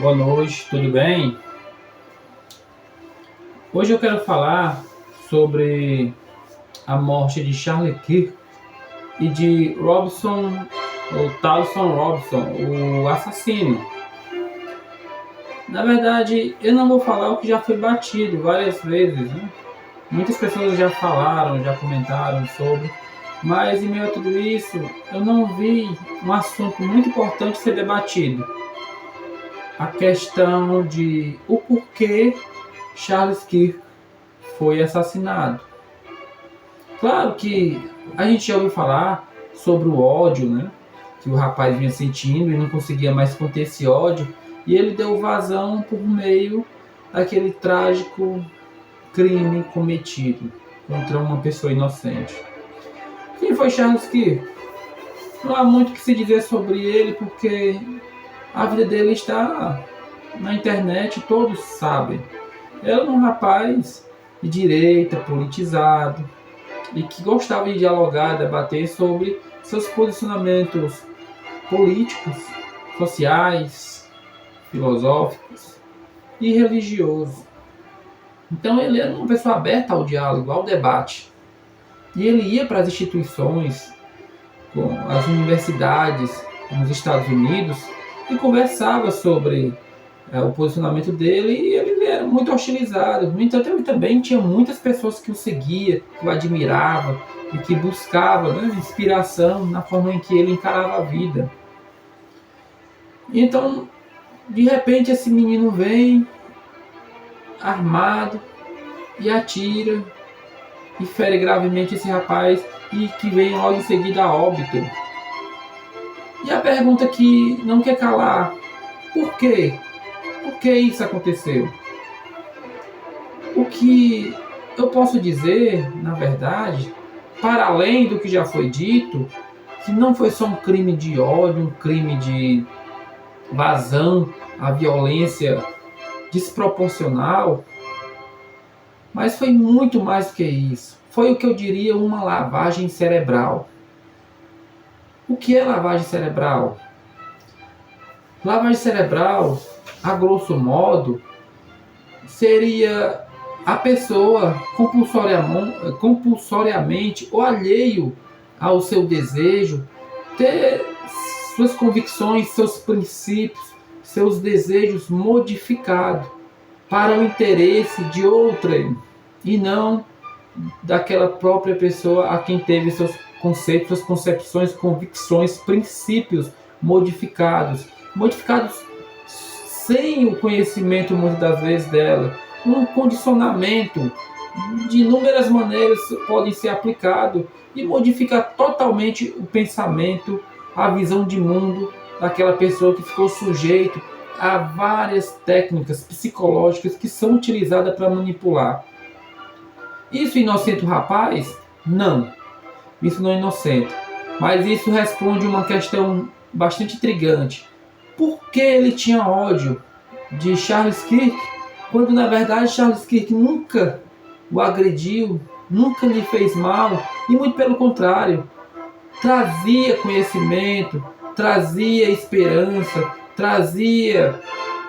Boa noite, tudo bem? Hoje eu quero falar sobre a morte de Charlie Kirk e de Robson, ou Towson Robson, o assassino. Na verdade, eu não vou falar o que já foi batido várias vezes, né? Muitas pessoas já falaram, já comentaram sobre, mas em meio a tudo isso, eu não vi um assunto muito importante ser debatido. A questão de o porquê Charles Kirk foi assassinado. Claro que a gente já ouviu falar sobre o ódio, né? Que o rapaz vinha sentindo e não conseguia mais conter esse ódio. E ele deu vazão por meio daquele trágico crime cometido contra uma pessoa inocente. Quem foi Charles Kirk? Não há muito o que se dizer sobre ele, porque a vida dele está na internet, todos sabem. Ele era um rapaz de direita, politizado, e que gostava de dialogar, debater sobre seus posicionamentos políticos, sociais, filosóficos e religiosos. Então ele era uma pessoa aberta ao diálogo, ao debate. E ele ia para as instituições, com as universidades nos Estados Unidos, e conversava sobre o posicionamento dele, e ele era muito hostilizado. No entanto, ele também tinha muitas pessoas que o seguiam, que o admiravam e que buscavam, né, inspiração na forma em que ele encarava a vida. Então, de repente, esse menino vem armado e atira e fere gravemente esse rapaz, e que vem logo em seguida a óbito. E a pergunta que não quer calar: por quê? Por que isso aconteceu? O que eu posso dizer, na verdade, para além do que já foi dito, que não foi só um crime de ódio, um crime de vazão à violência desproporcional, mas foi muito mais do que isso. Foi o que eu diria uma lavagem cerebral. O que é lavagem cerebral? Lavagem cerebral, a grosso modo, seria a pessoa compulsoriamente ou alheio ao seu desejo ter suas convicções, seus princípios, seus desejos modificados para o interesse de outrem e não daquela própria pessoa a quem teve seus conceitos, suas concepções, convicções, princípios modificados sem o conhecimento muitas das vezes dela. Um condicionamento de inúmeras maneiras podem ser aplicado e modificar totalmente o pensamento, a visão de mundo daquela pessoa que ficou sujeito a várias técnicas psicológicas que são utilizadas para manipular. Isso inocente o rapaz? Não. Isso não é inocente. Mas isso responde uma questão bastante intrigante. Por que ele tinha ódio de Charles Kirk, quando na verdade Charles Kirk nunca o agrediu, nunca lhe fez mal, e muito pelo contrário, trazia conhecimento, trazia esperança, trazia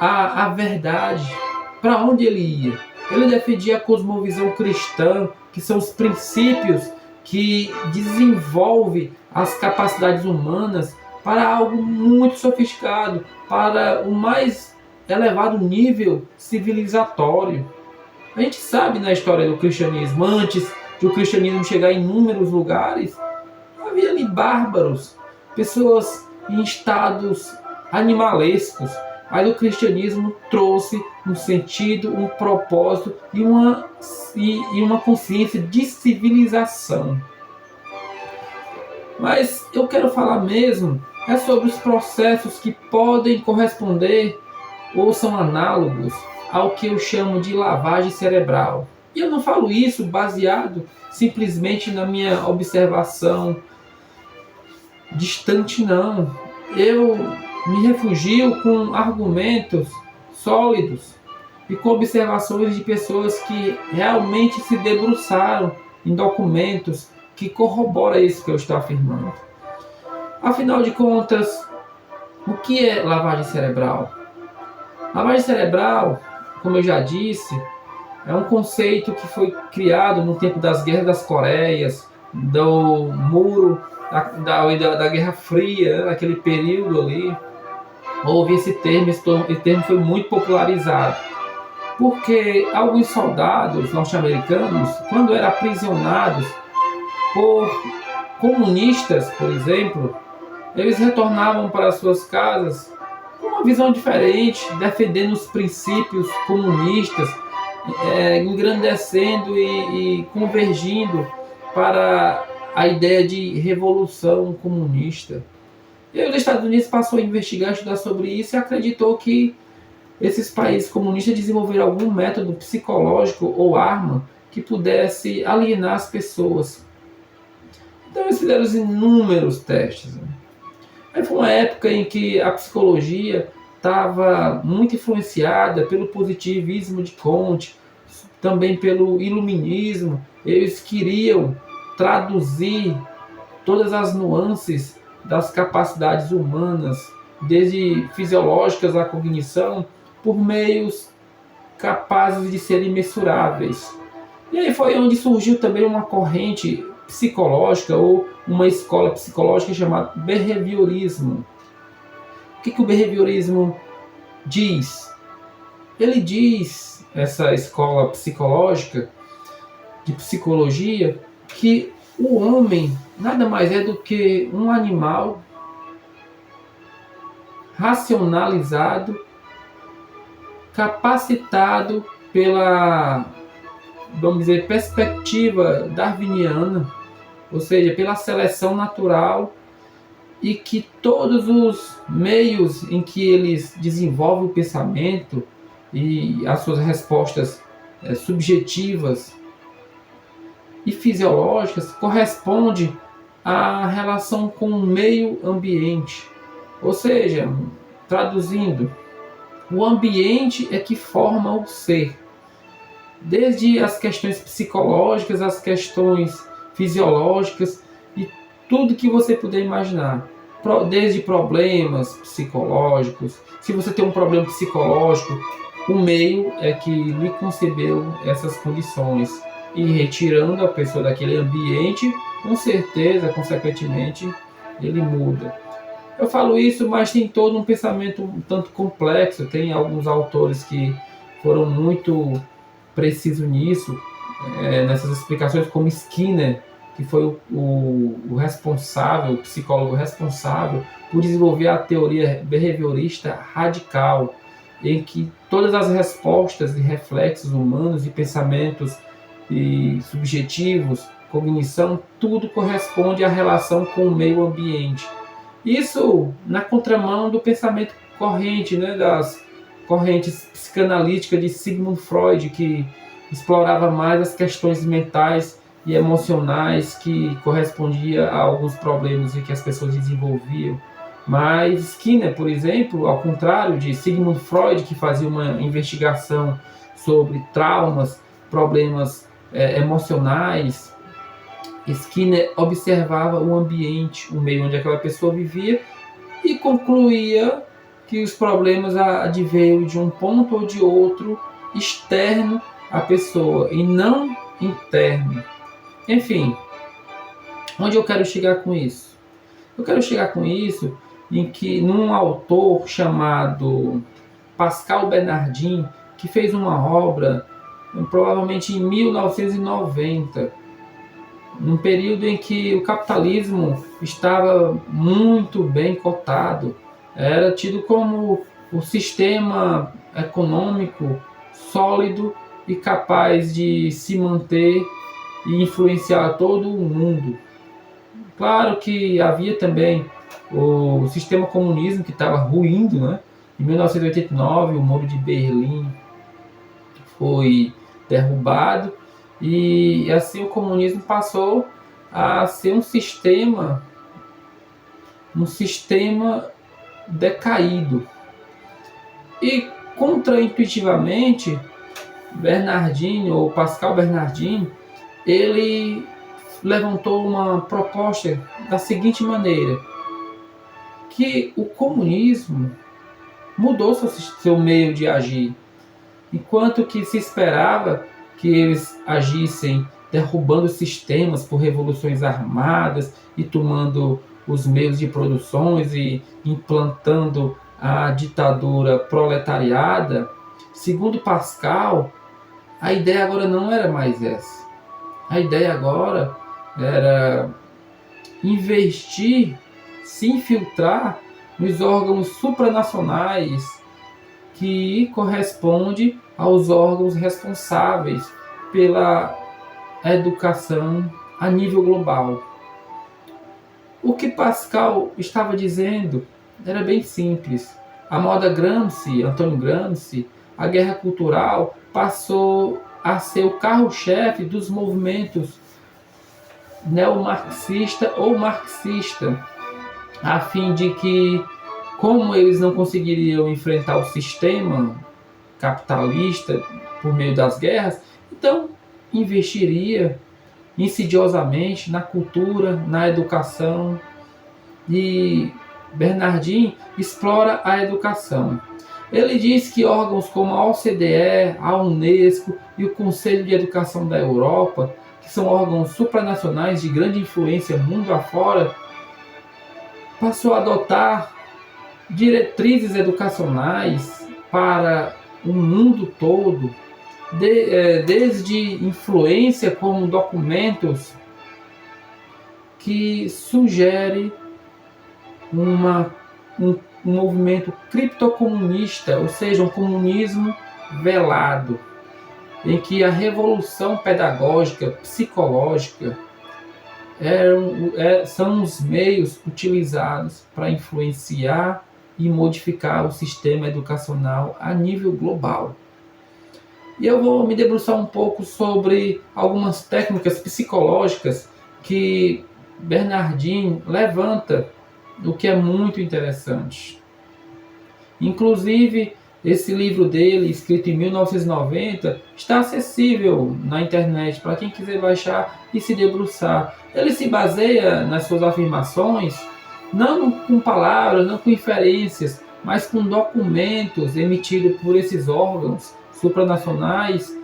a verdade para onde ele ia. Ele defendia a cosmovisão cristã, que são os princípios que desenvolvem as capacidades humanas para algo muito sofisticado, para o mais elevado nível civilizatório. A gente sabe na história do cristianismo, antes de o cristianismo chegar em inúmeros lugares, havia ali bárbaros, pessoas em estados animalescos, mas o cristianismo trouxe um sentido, um propósito e uma consciência de civilização. Mas eu quero falar mesmo sobre os processos que podem corresponder ou são análogos ao que eu chamo de lavagem cerebral. E eu não falo isso baseado simplesmente na minha observação distante, não. Eu me refugio com argumentos sólidos e com observações de pessoas que realmente se debruçaram em documentos que corroboram isso que eu estou afirmando. Afinal de contas, o que é lavagem cerebral? Lavagem cerebral, como eu já disse, é um conceito que foi criado no tempo das Guerras das Coreias, do muro, da Guerra Fria, né, naquele período ali. Houve esse termo foi muito popularizado, porque alguns soldados norte-americanos, quando eram aprisionados por comunistas, por exemplo, eles retornavam para suas casas com uma visão diferente, defendendo os princípios comunistas, engrandecendo e convergindo para a ideia de revolução comunista. E os Estados Unidos passou a investigar, estudar sobre isso e acreditou que esses países comunistas desenvolveram algum método psicológico ou arma que pudesse alienar as pessoas. Então eles fizeram inúmeros testes. Aí foi uma época em que a psicologia estava muito influenciada pelo positivismo de Comte, também pelo iluminismo. Eles queriam traduzir todas as nuances das capacidades humanas, desde fisiológicas à cognição, por meios capazes de serem mensuráveis. E aí foi onde surgiu também uma corrente psicológica ou uma escola psicológica chamada behaviorismo. O que o behaviorismo diz? Ele diz, essa escola psicológica de psicologia, que o homem nada mais é do que um animal racionalizado, capacitado pela, vamos dizer, perspectiva darwiniana, ou seja, pela seleção natural, e que todos os meios em que eles desenvolvem o pensamento e as suas respostas subjetivas e fisiológicas correspondem à relação com o meio ambiente. Ou seja, traduzindo, o ambiente é que forma o ser. Desde as questões psicológicas, as questões fisiológicas e tudo que você puder imaginar. Desde problemas psicológicos. Se você tem um problema psicológico, o meio é que lhe concebeu essas condições. E retirando a pessoa daquele ambiente, com certeza, consequentemente, ele muda. Eu falo isso, mas tem todo um pensamento um tanto complexo. Tem alguns autores que foram muito precisos nisso, nessas explicações, como Skinner, que foi o responsável, o psicólogo responsável por desenvolver a teoria behaviorista radical, em que todas as respostas e reflexos humanos e pensamentos e subjetivos, cognição, tudo corresponde à relação com o meio ambiente. Isso na contramão do pensamento corrente, né, das correntes psicanalíticas de Sigmund Freud, que explorava mais as questões mentais e emocionais que correspondia a alguns problemas que as pessoas desenvolviam. Mas Skinner, por exemplo, ao contrário de Sigmund Freud, que fazia uma investigação sobre traumas, problemas emocionais, Skinner observava o ambiente, o meio onde aquela pessoa vivia e concluía que os problemas adveram de um ponto ou de outro externo à pessoa e não interno. Enfim, onde eu quero chegar com isso? Eu quero chegar com isso em que num autor chamado Pascal Bernardin, que fez uma obra provavelmente em 1990, num período em que o capitalismo estava muito bem cotado, era tido como o sistema econômico sólido e capaz de se manter e influenciar todo o mundo. Claro que havia também o sistema comunismo que estava ruindo, né? Em 1989, o Muro de Berlim foi derrubado e assim o comunismo passou a ser um sistema decaído. E contraintuitivamente, Bernardin, ou Pascal Bernardin, ele levantou uma proposta da seguinte maneira: que o comunismo mudou seu meio de agir. Enquanto que se esperava que eles agissem derrubando sistemas por revoluções armadas e tomando os meios de produções e implantando a ditadura proletariada, segundo Pascal, a ideia agora não era mais essa. A ideia agora era investir, se infiltrar nos órgãos supranacionais que corresponde aos órgãos responsáveis pela educação a nível global. O que Pascal estava dizendo era bem simples. A moda Gramsci, Antônio Gramsci, a guerra cultural passou a ser o carro-chefe dos movimentos neomarxista ou marxista, a fim de que, como eles não conseguiriam enfrentar o sistema capitalista por meio das guerras, então investiria insidiosamente na cultura, na educação. E Bernardin explora a educação. Ele diz que órgãos como a OCDE, a Unesco e o Conselho de Educação da Europa, que são órgãos supranacionais de grande influência mundo afora, passou a adotar diretrizes educacionais para o mundo todo, desde influência como documentos que sugere um movimento criptocomunista, ou seja, um comunismo velado, em que a revolução pedagógica, psicológica, são os meios utilizados para influenciar e modificar o sistema educacional a nível global. E eu vou me debruçar um pouco sobre algumas técnicas psicológicas que Bernardin levanta, o que é muito interessante. Inclusive, esse livro dele, escrito em 1990, está acessível na internet para quem quiser baixar e se debruçar. Ele se baseia nas suas afirmações, não com palavras, não com inferências, mas com documentos emitidos por esses órgãos supranacionais,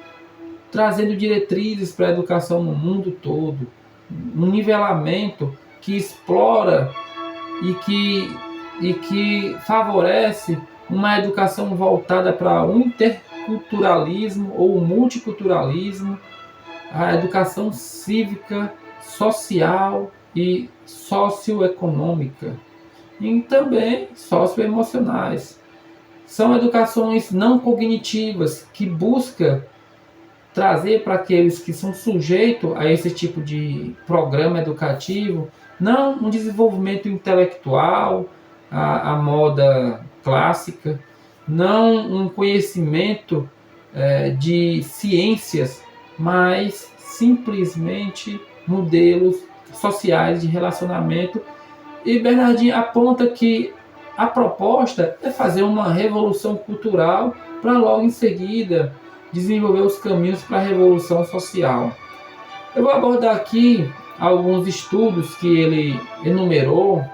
trazendo diretrizes para a educação no mundo todo. Um nivelamento que explora e que favorece uma educação voltada para o interculturalismo ou o multiculturalismo, a educação cívica, social e socioeconômica, e também socioemocionais. São educações não cognitivas que buscam trazer para aqueles que são sujeitos a esse tipo de programa educativo não um desenvolvimento intelectual, a moda clássica, não um conhecimento de ciências, mas simplesmente modelos sociais de relacionamento. E Bernardin aponta que a proposta é fazer uma revolução cultural para logo em seguida desenvolver os caminhos para a revolução social. Eu vou abordar aqui alguns estudos que ele enumerou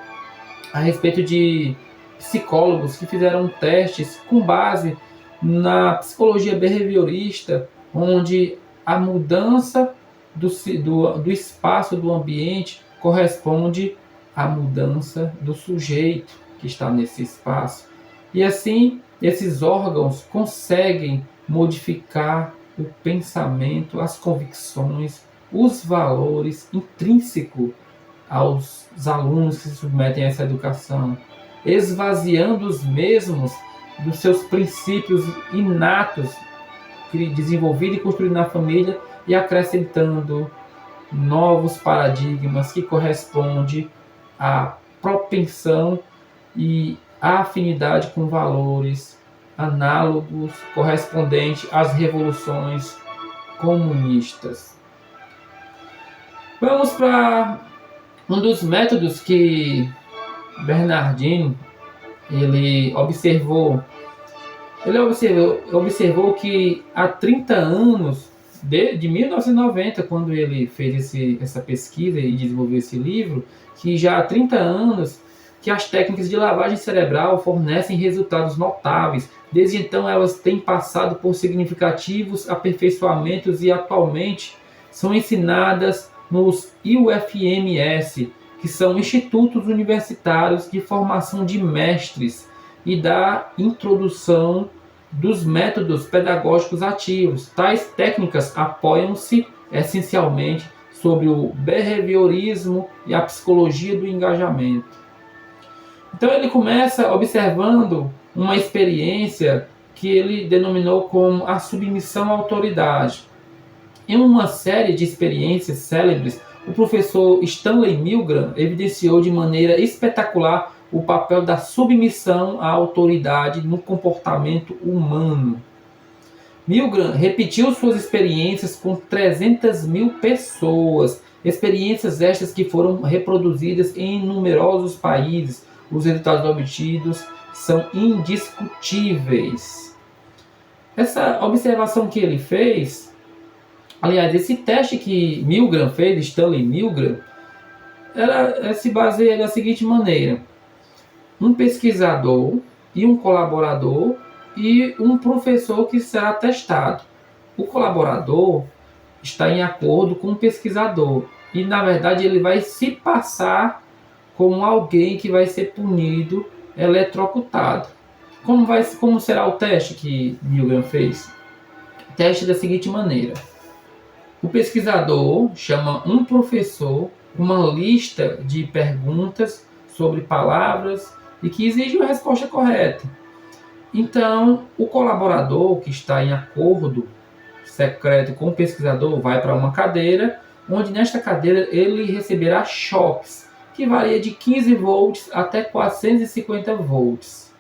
a respeito de psicólogos que fizeram testes com base na psicologia behaviorista, onde a mudança do espaço do ambiente corresponde à mudança do sujeito que está nesse espaço. E assim, esses órgãos conseguem modificar o pensamento, as convicções, os valores intrínsecos aos alunos que se submetem a essa educação, esvaziando os mesmos dos seus princípios inatos desenvolvidos e construídos na família e acrescentando novos paradigmas que correspondem à propensão e à afinidade com valores análogos correspondentes às revoluções comunistas. Vamos para um dos métodos que Bernardin ele observou que há 30 anos, de 1990, quando ele fez essa pesquisa e desenvolveu esse livro, que já há 30 anos que as técnicas de lavagem cerebral fornecem resultados notáveis. Desde então, elas têm passado por significativos aperfeiçoamentos e atualmente são ensinadas nos IUFMS, que são Institutos Universitários de Formação de Mestres, e da introdução dos métodos pedagógicos ativos. Tais técnicas apoiam-se essencialmente sobre o behaviorismo e a psicologia do engajamento. Então ele começa observando uma experiência que ele denominou como a submissão à autoridade. Em uma série de experiências célebres, o professor Stanley Milgram evidenciou de maneira espetacular o papel da submissão à autoridade no comportamento humano. Milgram repetiu suas experiências com 300 mil pessoas, experiências estas que foram reproduzidas em numerosos países. Os resultados obtidos são indiscutíveis. Essa observação que ele fez, aliás, esse teste que Milgram fez, Stanley Milgram, se baseia da seguinte maneira: um pesquisador e um colaborador e um professor que será testado. O colaborador está em acordo com o pesquisador e, na verdade, ele vai se passar como alguém que vai ser punido, eletrocutado. Como será o teste que Milgram fez? O teste da seguinte maneira: o pesquisador chama um professor com uma lista de perguntas sobre palavras e que exige uma resposta correta. Então, o colaborador que está em acordo secreto com o pesquisador vai para uma cadeira, onde nesta cadeira ele receberá choques, que varia de 15 volts até 450 volts.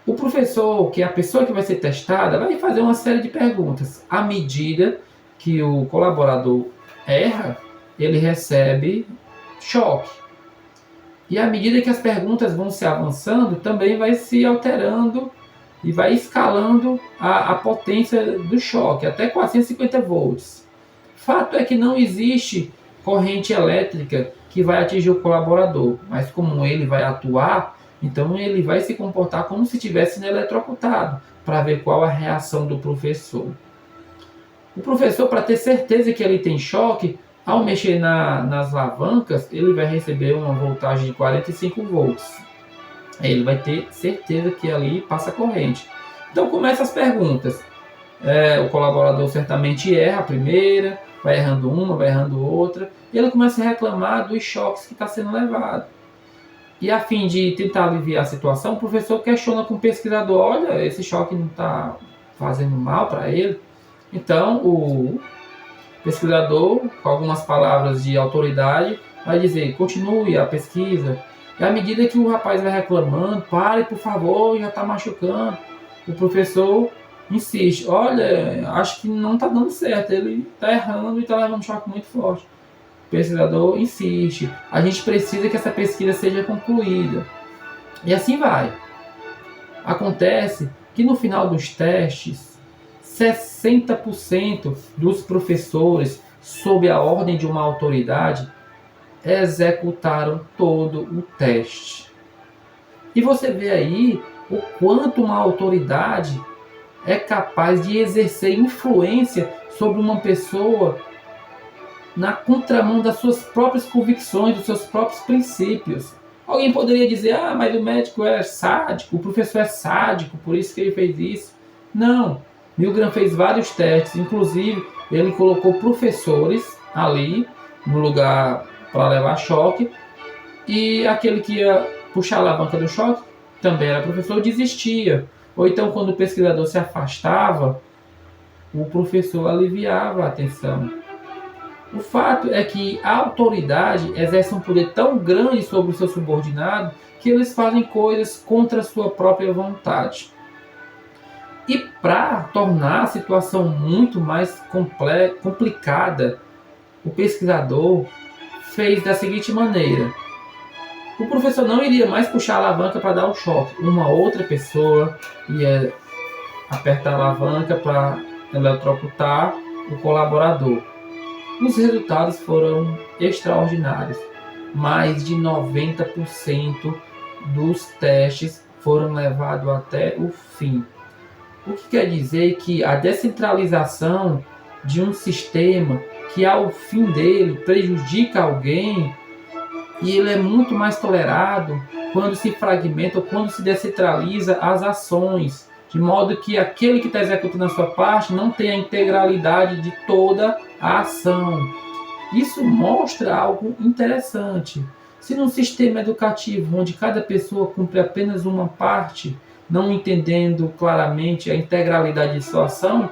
O professor, que é a pessoa que vai ser testada, vai fazer uma série de perguntas. À medida que o colaborador erra, ele recebe choque. E à medida que as perguntas vão se avançando, também vai se alterando e vai escalando a potência do choque, até 450 volts. Fato é que não existe corrente elétrica que vai atingir o colaborador, mas como ele vai atuar, então ele vai se comportar como se estivesse eletrocutado, para ver qual a reação do professor. O professor, para ter certeza que ele tem choque, ao mexer nas alavancas, ele vai receber uma voltagem de 45 volts. Aí ele vai ter certeza que ali passa corrente. Então começam as perguntas. O colaborador certamente erra a primeira, vai errando uma, vai errando outra, e ele começa a reclamar dos choques que está sendo levado. E a fim de tentar aliviar a situação, o professor questiona com o pesquisador: olha, esse choque não está fazendo mal para ele? Então o pesquisador, com algumas palavras de autoridade, vai dizer: continue a pesquisa. E à medida que o rapaz vai reclamando: pare, por favor, já está machucando, o professor insiste: olha, acho que não está dando certo, ele está errando e está levando um choque muito forte. O pesquisador insiste: a gente precisa que essa pesquisa seja concluída. E assim vai. Acontece que no final dos testes, 60% dos professores, sob a ordem de uma autoridade, executaram todo o teste. E você vê aí o quanto uma autoridade é capaz de exercer influência sobre uma pessoa na contramão das suas próprias convicções, dos seus próprios princípios. Alguém poderia dizer: ah, mas o médico é sádico, o professor é sádico, por isso que ele fez isso. Não. Milgram fez vários testes, inclusive ele colocou professores ali no lugar para levar choque, e aquele que ia puxar a alavanca do choque também era professor, desistia. Ou então, quando o pesquisador se afastava, o professor aliviava a atenção. O fato é que a autoridade exerce um poder tão grande sobre o seu subordinado que eles fazem coisas contra a sua própria vontade. E para tornar a situação muito mais complicada, o pesquisador fez da seguinte maneira: o professor não iria mais puxar a alavanca para dar o choque. Uma outra pessoa ia apertar a alavanca para eletrocutar o colaborador. Os resultados foram extraordinários. mais de 90% dos testes foram levados até o fim. O que quer dizer que a descentralização de um sistema que ao fim dele prejudica alguém, e ele é muito mais tolerado quando se fragmenta ou quando se descentraliza as ações, de modo que aquele que está executando a sua parte não tem a integralidade de toda a ação. Isso mostra algo interessante. Se num sistema educativo onde cada pessoa cumpre apenas uma parte, não entendendo claramente a integralidade de sua ação,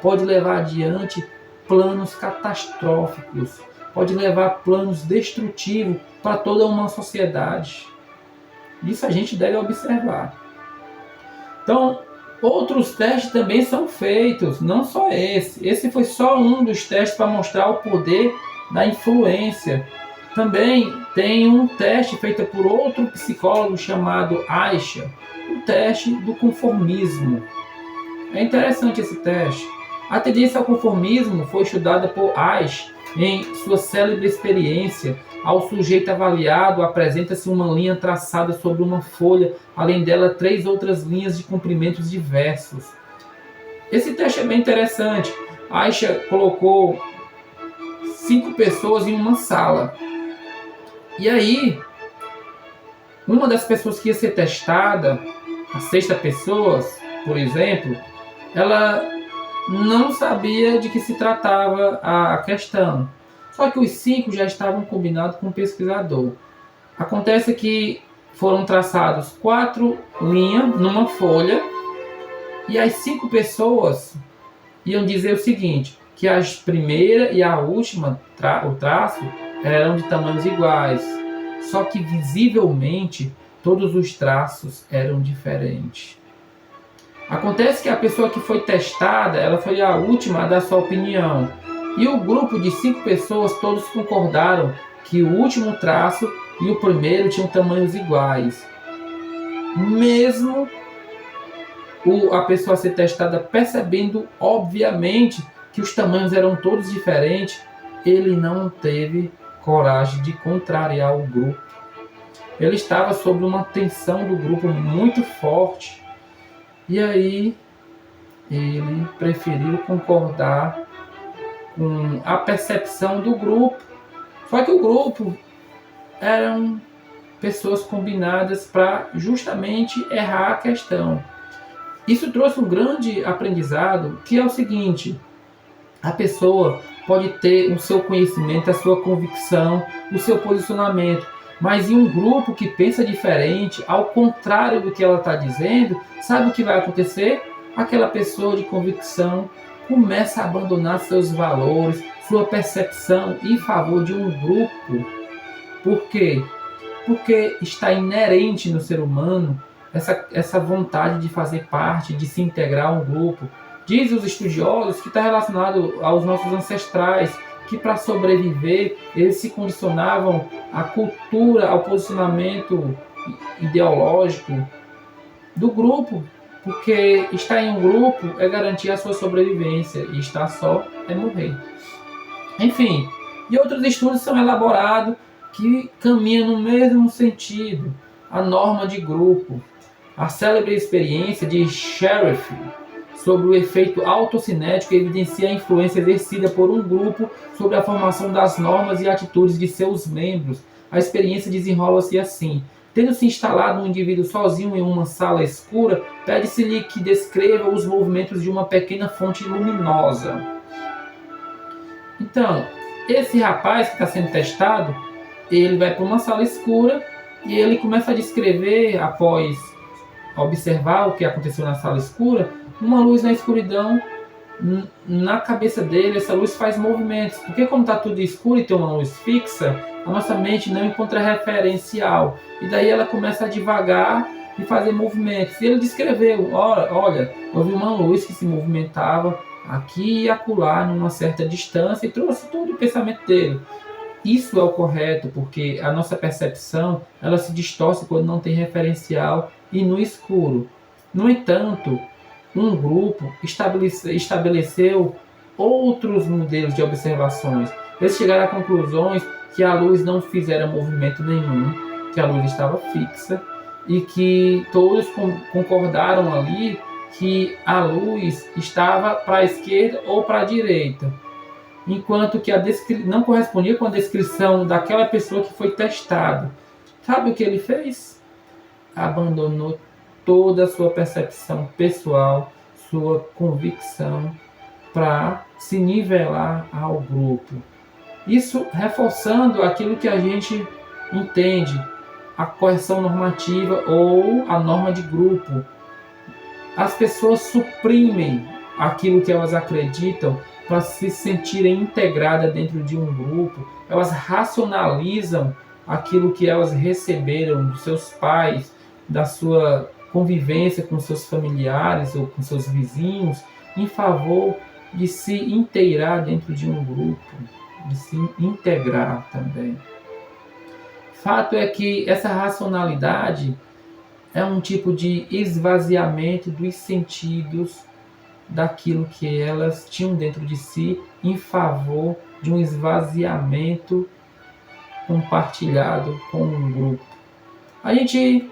pode levar adiante planos catastróficos, pode levar planos destrutivos para toda uma sociedade. Isso a gente deve observar. Então, outros testes também são feitos, não só esse. Esse foi só um dos testes para mostrar o poder da influência. Também tem um teste feito por outro psicólogo chamado Aisha, o teste do conformismo. É interessante esse teste. A tendência ao conformismo foi estudada por Aisha em sua célebre experiência. Ao sujeito avaliado, apresenta-se uma linha traçada sobre uma folha, além dela 3 outras linhas de comprimentos diversos. Esse teste é bem interessante. Aisha colocou 5 pessoas em uma sala. E aí, uma das pessoas que ia ser testada, a 6ª pessoa, por exemplo, ela não sabia de que se tratava a questão. Só que os 5 já estavam combinados com o pesquisador. Acontece que foram traçados 4 linhas numa folha e as 5 pessoas iam dizer o seguinte, que a primeira e a última, o traço, eram de tamanhos iguais. Só que visivelmente todos os traços eram diferentes. Acontece que a pessoa que foi testada, ela foi a última a dar sua opinião. E o grupo de 5 pessoas, todos concordaram que o último traço e o primeiro tinham tamanhos iguais. Mesmo a pessoa a ser testada percebendo, obviamente, que os tamanhos eram todos diferentes, ele não teve coragem de contrariar o grupo. Ele estava sob uma tensão do grupo muito forte. E aí, ele preferiu concordar com a percepção do grupo. Só que o grupo eram pessoas combinadas para justamente errar a questão. Isso trouxe um grande aprendizado, que é o seguinte: a pessoa pode ter o seu conhecimento, a sua convicção, o seu posicionamento, mas em um grupo que pensa diferente, ao contrário do que ela está dizendo, sabe o que vai acontecer? Aquela pessoa de convicção começa a abandonar seus valores, sua percepção em favor de um grupo. Por quê? Porque está inerente no ser humano essa vontade de fazer parte, de se integrar a um grupo. Diz os estudiosos que está relacionado aos nossos ancestrais, que para sobreviver eles se condicionavam à cultura, ao posicionamento ideológico do grupo, porque estar em um grupo é garantir a sua sobrevivência e estar só é morrer. Enfim, e outros estudos são elaborados que caminham no mesmo sentido, a norma de grupo. A célebre experiência de Sheriff sobre o efeito autocinético evidencia a influência exercida por um grupo sobre a formação das normas e atitudes de seus membros. A experiência desenrola-se assim. Tendo se instalado um indivíduo sozinho em uma sala escura, pede-se-lhe que descreva os movimentos de uma pequena fonte luminosa. Então, esse rapaz que está sendo testado, ele vai para uma sala escura e ele começa a descrever, após observar o que aconteceu na sala escura, uma luz na escuridão. Na cabeça dele, essa luz faz movimentos, porque como está tudo escuro e tem uma luz fixa, a nossa mente não encontra referencial, e daí ela começa a divagar e fazer movimentos. E ele descreveu, olha, eu vi uma luz que se movimentava aqui e acolá numa certa distância, e trouxe todo o pensamento dele. Isso é o correto, porque a nossa percepção ela se distorce quando não tem referencial e no escuro. No entanto, um grupo estabeleceu outros modelos de observações. Eles chegaram a conclusões que a luz não fizera movimento nenhum, que a luz estava fixa e que todos concordaram ali que a luz estava para a esquerda ou para a direita, enquanto que não correspondia com a descrição daquela pessoa que foi testada. Sabe o que ele fez? Abandonou toda a sua percepção pessoal, sua convicção, para se nivelar ao grupo. Isso reforçando aquilo que a gente entende, a coerção normativa ou a norma de grupo. As pessoas suprimem aquilo que elas acreditam para se sentirem integradas dentro de um grupo. Elas racionalizam aquilo que elas receberam dos seus pais, da sua convivência com seus familiares ou com seus vizinhos, em favor de se inteirar dentro de um grupo, de se integrar também. Fato é que essa racionalidade é um tipo de esvaziamento dos sentidos daquilo que elas tinham dentro de si, em favor de um esvaziamento compartilhado com um grupo. A gente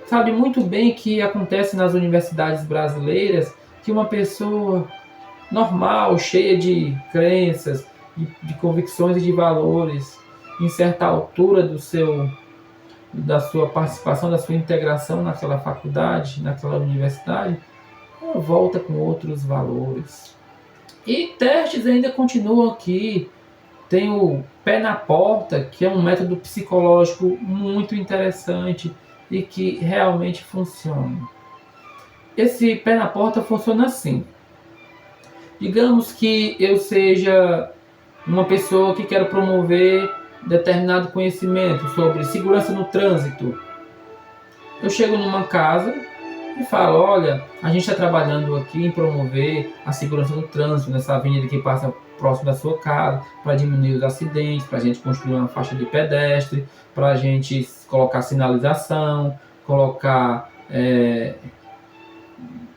sabe muito bem que acontece nas universidades brasileiras que uma pessoa normal, cheia de crenças, de convicções e de valores, em certa altura da sua participação, da sua integração naquela faculdade, naquela universidade, ela volta com outros valores. E testes ainda continuam aqui. Tem o pé na porta, que é um método psicológico muito interessante e que realmente funciona. Esse pé na porta funciona assim. Digamos que eu seja uma pessoa que quer promover determinado conhecimento sobre segurança no trânsito. Eu chego numa casa e falo: olha, a gente está trabalhando aqui em promover a segurança no trânsito nessa avenida que passa próximo da sua casa, para diminuir os acidentes, para a gente construir uma faixa de pedestre, para a gente colocar sinalização, colocar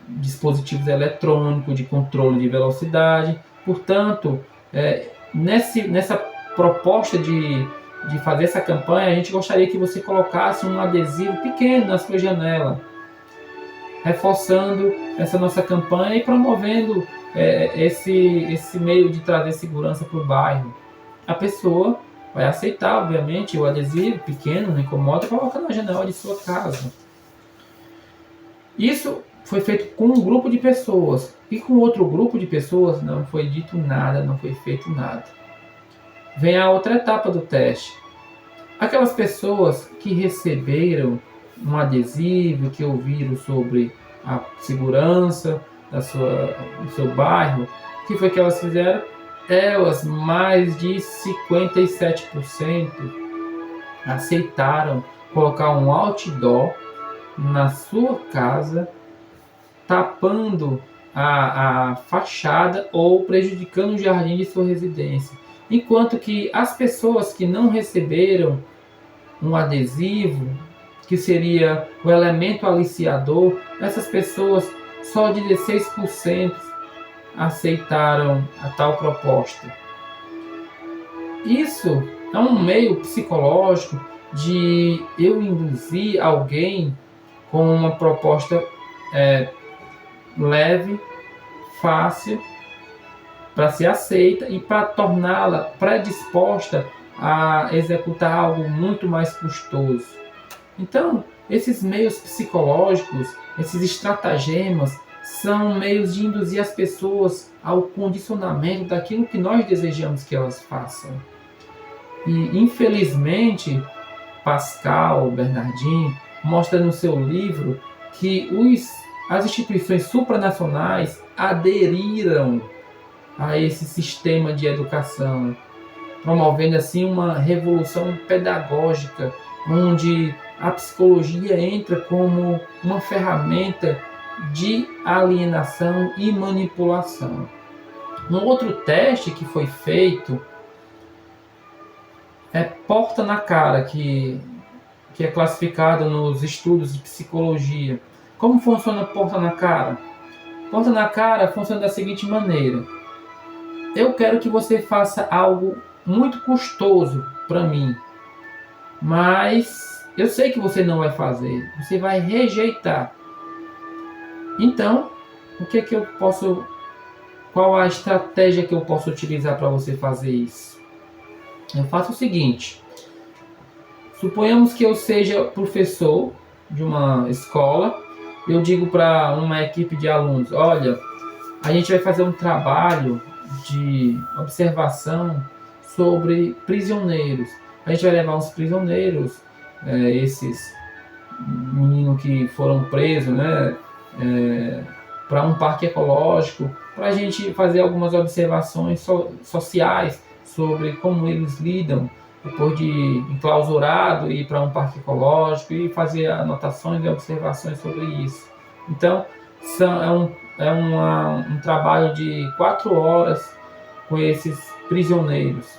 dispositivos eletrônicos de controle de velocidade. Portanto, nessa proposta de fazer essa campanha, a gente gostaria que você colocasse um adesivo pequeno na sua janela, reforçando essa nossa campanha e promovendo esse meio de trazer segurança para o bairro. A pessoa vai aceitar, obviamente, o adesivo pequeno, não incomoda, e coloca na janela de sua casa. Isso foi feito com um grupo de pessoas, e com outro grupo de pessoas não foi dito nada, não foi feito nada. Vem a outra etapa do teste. Aquelas pessoas que receberam um adesivo, que ouviram sobre a segurança do seu bairro, o que foi que elas fizeram? Elas, mais de 57%, aceitaram colocar um outdoor na sua casa, tapando a fachada ou prejudicando o jardim de sua residência. Enquanto que as pessoas que não receberam um adesivo, que seria o elemento aliciador, essas pessoas, só 16% aceitaram a tal proposta. Isso é um meio psicológico de eu induzir alguém com uma proposta leve, fácil, para ser aceita e para torná-la predisposta a executar algo muito mais custoso. Então, esses meios psicológicos, esses estratagemas, são meios de induzir as pessoas ao condicionamento daquilo que nós desejamos que elas façam. E, infelizmente, Pascal Bernardin mostra no seu livro que as instituições supranacionais aderiram a esse sistema de educação, promovendo assim uma revolução pedagógica, onde a psicologia entra como uma ferramenta de alienação e manipulação. Um outro teste que foi feito é porta na cara, que é classificado nos estudos de psicologia. Como funciona porta na cara? Porta na cara funciona da seguinte maneira: eu quero que você faça algo muito custoso para mim, mas eu sei que você não vai fazer, você vai rejeitar. Então, o que é que eu posso, qual a estratégia que eu posso utilizar para você fazer isso? Eu faço o seguinte: suponhamos que eu seja professor de uma escola, eu digo para uma equipe de alunos: olha, a gente vai fazer um trabalho de observação sobre prisioneiros. A gente vai levar uns prisioneiros, esses meninos que foram presos, né, para um parque ecológico, para a gente fazer algumas observações sociais sobre como eles lidam depois de enclausurado, ir para um parque ecológico e fazer anotações e observações sobre isso. Então, um trabalho de 4 horas com esses prisioneiros.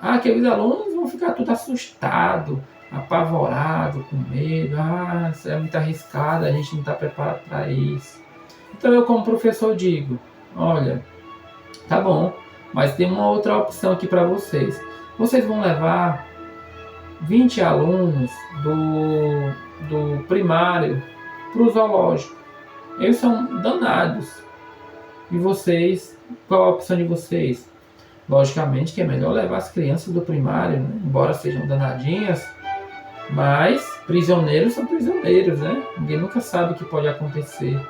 Aqueles alunos vão ficar tudo assustado, apavorado, com medo. Isso é muito arriscado, a gente não está preparado para isso. Então eu, como professor, digo: olha, tá bom, mas tem uma outra opção aqui para vocês. Vocês vão levar 20 alunos do primário para o zoológico. Eles são danados. E vocês, qual a opção de vocês? Logicamente que é melhor levar as crianças do primário, né? Embora sejam danadinhas, mas prisioneiros são prisioneiros, né? Ninguém nunca sabe o que pode acontecer.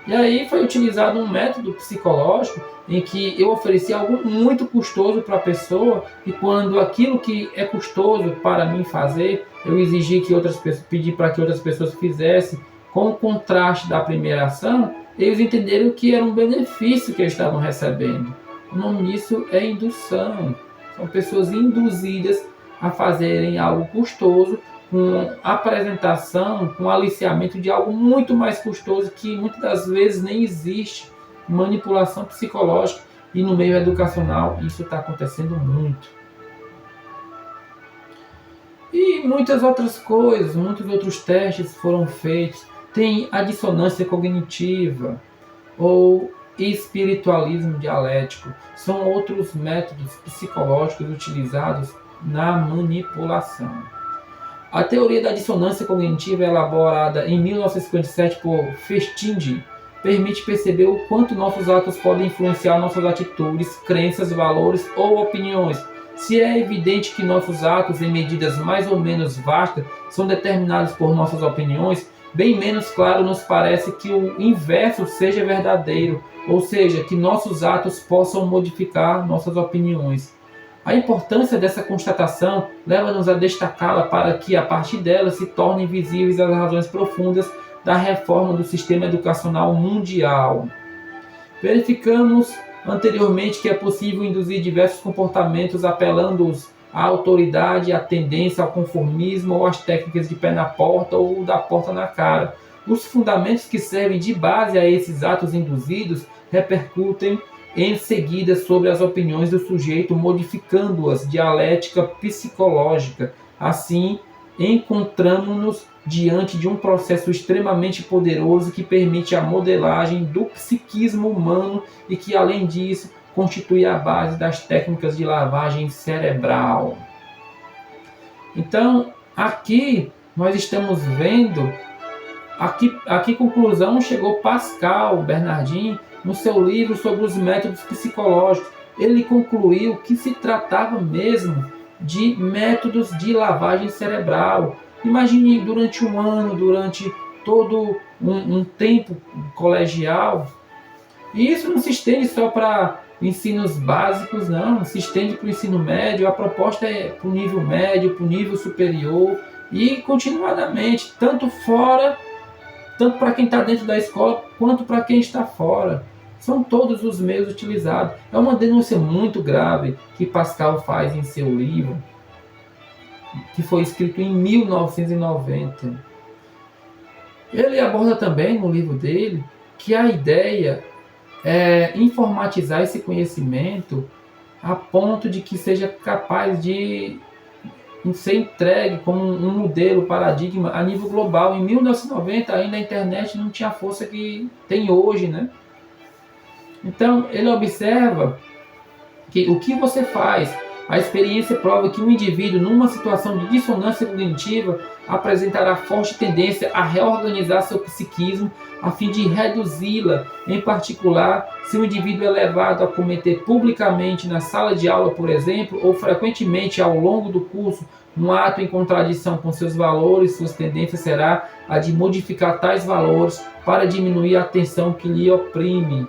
E aí foi utilizado um método psicológico em que eu ofereci algo muito custoso para a pessoa, e quando aquilo que é custoso para mim fazer, eu exigi que outras pessoas, pedi para que outras pessoas fizessem, com o contraste da primeira ação, eles entenderam que era um benefício que eles estavam recebendo. O nome disso é indução. São pessoas induzidas a fazerem algo custoso, com apresentação, com aliciamento de algo muito mais custoso que muitas das vezes nem existe. Manipulação psicológica, e no meio educacional isso está acontecendo muito. E muitas outras coisas, muitos outros testes foram feitos. Tem a dissonância cognitiva ou espiritualismo dialético. São outros métodos psicológicos utilizados na manipulação. A teoria da dissonância cognitiva, elaborada em 1957 por Festinger, permite perceber o quanto nossos atos podem influenciar nossas atitudes, crenças, valores ou opiniões. Se é evidente que nossos atos, em medidas mais ou menos vastas, são determinados por nossas opiniões, bem menos claro nos parece que o inverso seja verdadeiro, ou seja, que nossos atos possam modificar nossas opiniões. A importância dessa constatação leva-nos a destacá-la para que, a partir dela, se tornem visíveis as razões profundas da reforma do sistema educacional mundial. Verificamos anteriormente que é possível induzir diversos comportamentos apelando-os à autoridade, à tendência ao conformismo ou às técnicas de pé na porta ou da porta na cara. Os fundamentos que servem de base a esses atos induzidos repercutem em seguida sobre as opiniões do sujeito, modificando-as dialética psicológica. Assim, encontramos-nos diante de um processo extremamente poderoso que permite a modelagem do psiquismo humano e que, além disso, constitui a base das técnicas de lavagem cerebral. Então, aqui nós estamos vendo a que conclusão chegou Pascal Bernardin no seu livro sobre os métodos psicológicos. Ele concluiu que se tratava mesmo de métodos de lavagem cerebral. Imagine durante um ano, durante todo um tempo colegial. E isso não se estende só para ensinos básicos, não. Se estende para o ensino médio. A proposta é para o nível médio, para o nível superior e continuadamente, tanto para quem está dentro da escola, quanto para quem está fora. São todos os meios utilizados. É uma denúncia muito grave que Pascal faz em seu livro, que foi escrito em 1990. Ele aborda também no livro dele que a ideia é informatizar esse conhecimento a ponto de que seja capaz de ser entregue como um modelo, paradigma a nível global. Em 1990 ainda a internet não tinha a força que tem hoje, né? Então ele observa que o que você faz A experiência prova que um indivíduo, numa situação de dissonância cognitiva, apresentará forte tendência a reorganizar seu psiquismo a fim de reduzi-la, em particular, se o indivíduo é levado a cometer publicamente na sala de aula, por exemplo, ou frequentemente ao longo do curso, um ato em contradição com seus valores, suas tendências será a de modificar tais valores para diminuir a tensão que lhe oprime.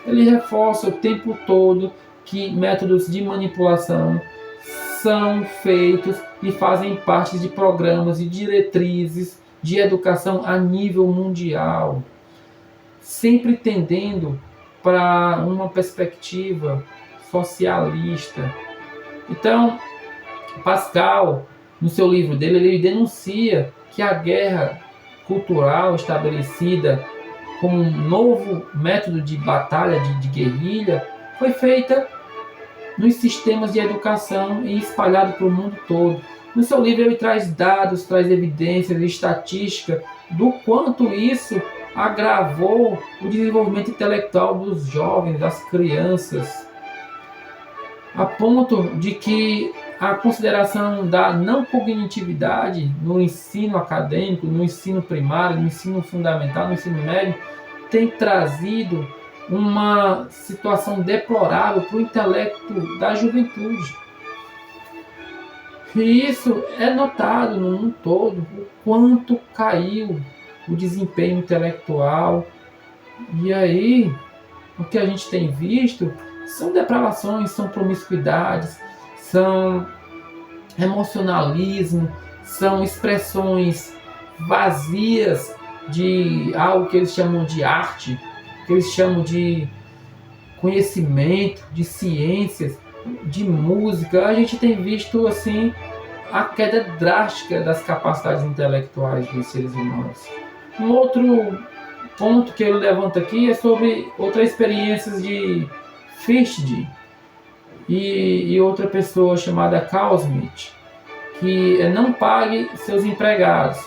Ele reforça o tempo todo que métodos de manipulação são feitos e fazem parte de programas e diretrizes de educação a nível mundial, sempre tendendo para uma perspectiva socialista. Então, Pascal, no seu livro dele, ele denuncia que a guerra cultural estabelecida como um novo método de batalha, de guerrilha, foi feita nos sistemas de educação e espalhado para o mundo todo. No seu livro ele traz dados, traz evidências, estatística do quanto isso agravou o desenvolvimento intelectual dos jovens, das crianças, a ponto de que a consideração da não cognitividade no ensino acadêmico, no ensino primário, no ensino fundamental, no ensino médio, tem trazido uma situação deplorável para o intelecto da juventude. E isso é notado no mundo todo, o quanto caiu o desempenho intelectual. E aí, o que a gente tem visto são depravações, são promiscuidades, são emocionalismo, são expressões vazias de algo que eles chamam de arte, que eles chamam de conhecimento, de ciências, de música. A gente tem visto assim a queda drástica das capacidades intelectuais dos seres humanos. Um outro ponto que ele levanta aqui é sobre outras experiências de Fichte e outra pessoa chamada Carl Smith, que não pague seus empregados.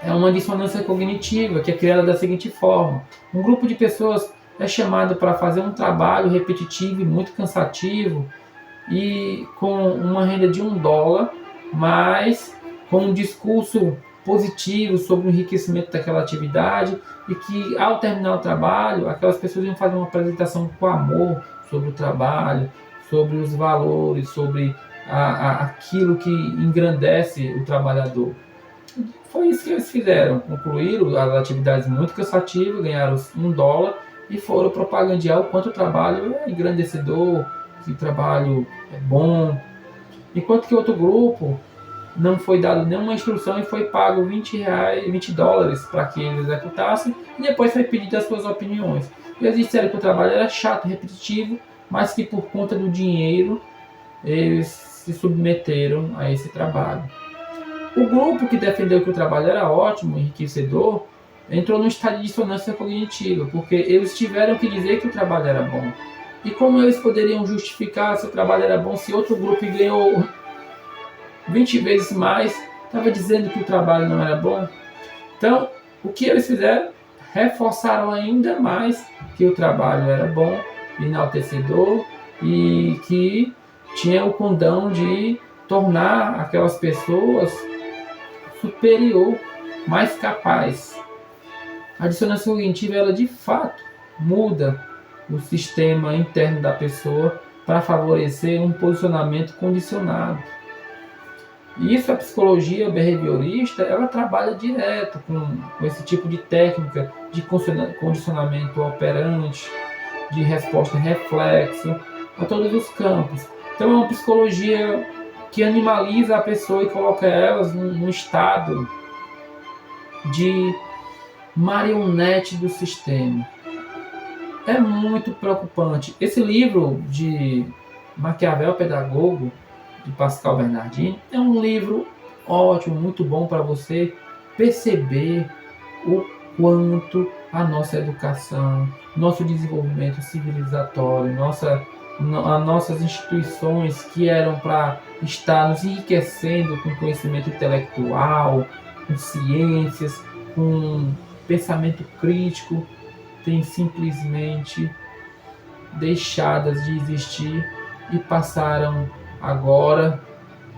É uma dissonância cognitiva que é criada da seguinte forma: um grupo de pessoas é chamado para fazer um trabalho repetitivo e muito cansativo e com uma renda de $1, mas com um discurso positivo sobre o enriquecimento daquela atividade, e que ao terminar o trabalho, aquelas pessoas iam fazer uma apresentação com amor sobre o trabalho, sobre os valores, sobre aquilo que engrandece o trabalhador. Foi isso que eles fizeram, concluíram as atividades muito cansativas, ganharam $1 e foram propagandear o quanto o trabalho é engrandecedor, que o trabalho é bom. Enquanto que outro grupo não foi dado nenhuma instrução e foi pago $20 para que eles executassem, e depois foi pedido as suas opiniões. E eles disseram que o trabalho era chato, repetitivo, mas que por conta do dinheiro eles se submeteram a esse trabalho. O grupo que defendeu que o trabalho era ótimo, enriquecedor, entrou num estado de dissonância cognitiva, porque eles tiveram que dizer que o trabalho era bom. E como eles poderiam justificar se o trabalho era bom se outro grupo que ganhou 20 vezes mais estava dizendo que o trabalho não era bom? Então, o que eles fizeram? Reforçaram ainda mais que o trabalho era bom, enaltecedor, e que tinha o condão de tornar aquelas pessoas superior, mais capaz. A dissonância cognitiva, ela de fato muda o sistema interno da pessoa para favorecer um posicionamento condicionado. E isso, a psicologia behaviorista, ela trabalha direto com esse tipo de técnica de condicionamento operante, de resposta reflexa, a todos os campos. Então é uma psicologia que animaliza a pessoa e coloca elas num estado de marionete do sistema. É muito preocupante. Esse livro de Maquiavel Pedagogo, de Pascal Bernardini, é um livro ótimo, muito bom para você perceber o quanto a nossa educação, nosso desenvolvimento civilizatório, as nossas instituições que eram para estar nos enriquecendo com conhecimento intelectual, com ciências, com pensamento crítico, têm simplesmente deixadas de existir e passaram agora,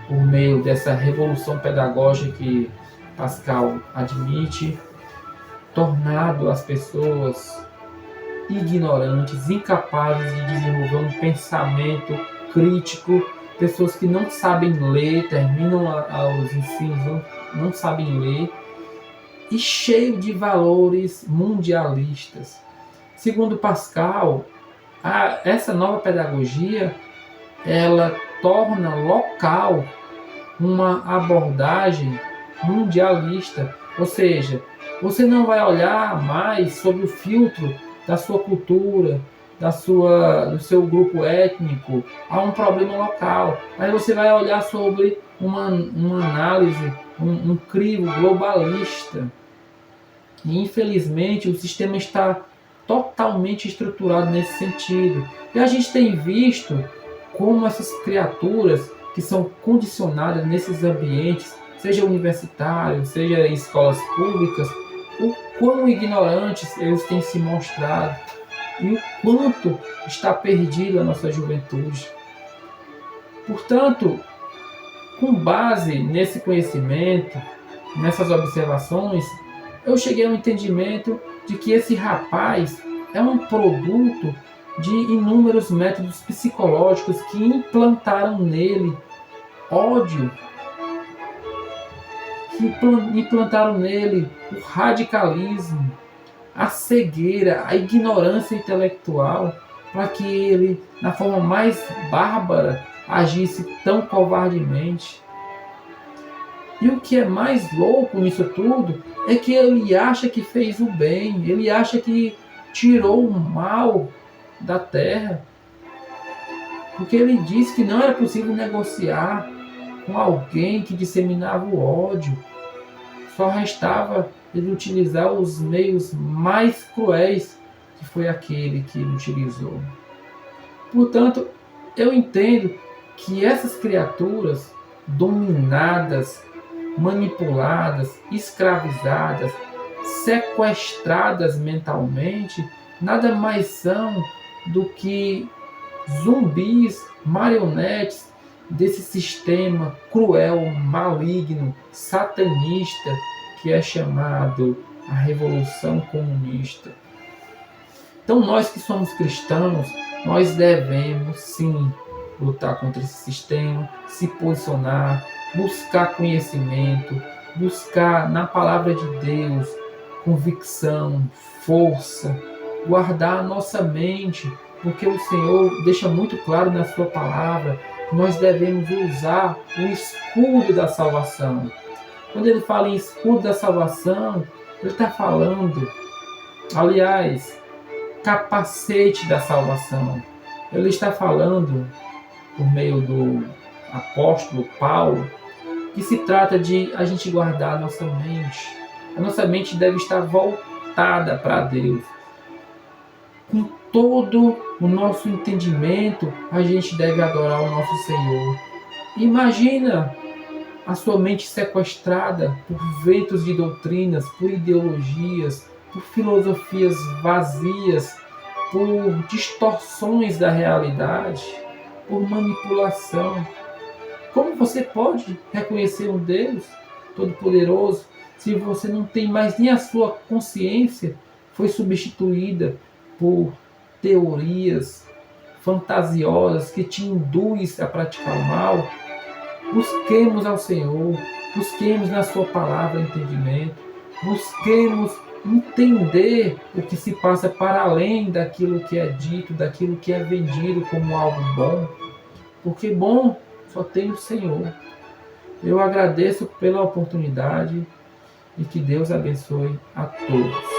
por meio dessa revolução pedagógica que Pascal admite, tornado as pessoas ignorantes, incapazes de desenvolver um pensamento crítico, pessoas que não sabem ler, terminam os ensinos, não sabem ler, e cheio de valores mundialistas. Segundo Pascal, essa nova pedagogia ela torna local uma abordagem mundialista, ou seja, você não vai olhar mais sob o filtro da sua cultura, do seu grupo étnico, a um problema local, mas você vai olhar sobre uma análise, um crivo globalista. E infelizmente o sistema está totalmente estruturado nesse sentido. E a gente tem visto como essas criaturas que são condicionadas nesses ambientes, seja universitários, seja em escolas públicas, o quão ignorantes eles têm se mostrado e o quanto está perdido a nossa juventude. Portanto, com base nesse conhecimento, nessas observações, eu cheguei ao entendimento de que esse rapaz é um produto de inúmeros métodos psicológicos que implantaram nele ódio, que implantaram nele o radicalismo, a cegueira, a ignorância intelectual, para que ele, na forma mais bárbara, agisse tão covardemente. E o que é mais louco nisso tudo é que ele acha que fez o bem, ele acha que tirou o mal da terra, porque ele disse que não era possível negociar com alguém que disseminava o ódio. Só restava ele utilizar os meios mais cruéis, que foi aquele que ele utilizou. Portanto, eu entendo que essas criaturas dominadas, manipuladas, escravizadas, sequestradas mentalmente, nada mais são do que zumbis, marionetes desse sistema cruel, maligno, satanista que é chamado a Revolução Comunista. Então nós que somos cristãos, nós devemos sim lutar contra esse sistema, se posicionar, buscar conhecimento, buscar na palavra de Deus convicção, força, guardar a nossa mente, porque o Senhor deixa muito claro na sua palavra que nós devemos usar o escudo da salvação. Quando ele fala em escudo da salvação, ele está falando, aliás, capacete da salvação. Ele está falando, por meio do apóstolo Paulo, que se trata de a gente guardar a nossa mente. A nossa mente deve estar voltada para Deus. Com todo o nosso entendimento, a gente deve adorar o nosso Senhor. Imagina a sua mente sequestrada por ventos de doutrinas, por ideologias, por filosofias vazias, por distorções da realidade, por manipulação. Como você pode reconhecer um Deus Todo-Poderoso se você não tem mais nem a sua consciência foi substituída por teorias fantasiosas que te induzem a praticar o mal? Busquemos ao Senhor, busquemos na sua palavra entendimento, busquemos entender o que se passa para além daquilo que é dito, daquilo que é vendido como algo bom, porque bom só tem o Senhor. Eu agradeço pela oportunidade e que Deus abençoe a todos.